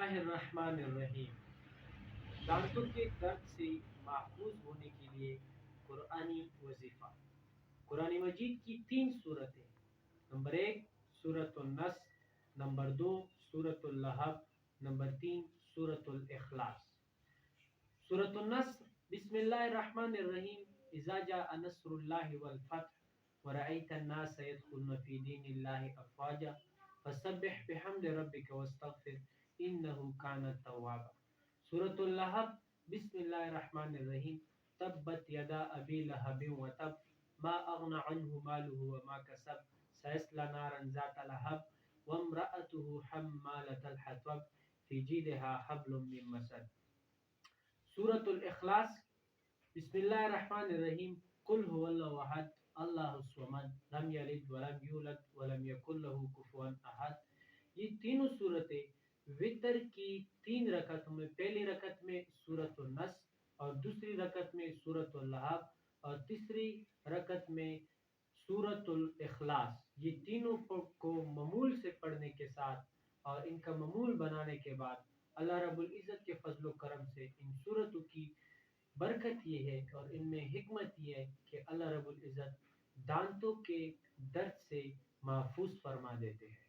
اللہ الرحمن الرحیم۔ دانتوں کے درد سے محفوظ ہونے کے لیے قرآنی وظیفہ۔ قرآن مجید کی 3 صورتیں: نمبر 1 سورۃ النص، نمبر 2 سورۃ اللہب، نمبر 3 سورۃ الاخلاص۔ سورۃ النص: بسم اللہ الرحمن الرحیم، اذا جاء نصر اللہ والفتح ورأیت الناس يدخلون فی دین اللہ افواجا فسبح بحمد ربک واستغفر انہ کان توابا۔ سورۃ اللہب: بسم اللہ الرحمن الرحیم، تبت یدا ابی لہب وتب ما اغنى عنہ مالہ وما کسب سیصلی نارا ذات لہب وامرأته حمالة الحطب فی جیدها حبل من مسد۔ سورۃ الاخلاص: بسم اللہ الرحمن الرحیم، قل هو اللہ احد اللہ الصمد لم یلد ولم یولد ولم یکن لہ کفوا احد۔ یہ تینوں صورتیں وتر کی 3 رکعتوں میں، پہلی رکعت میں سورۃ النص اور دوسری رکعت میں سورۃ اللہب اور تیسری رکعت میں سورۃ الاخلاص، یہ تینوں کو معمول سے پڑھنے کے ساتھ اور ان کا معمول بنانے کے بعد اللہ رب العزت کے فضل و کرم سے ان صورتوں کی برکت یہ ہے اور ان میں حکمت یہ ہے کہ اللہ رب العزت دانتوں کے درد سے محفوظ فرما دیتے ہیں۔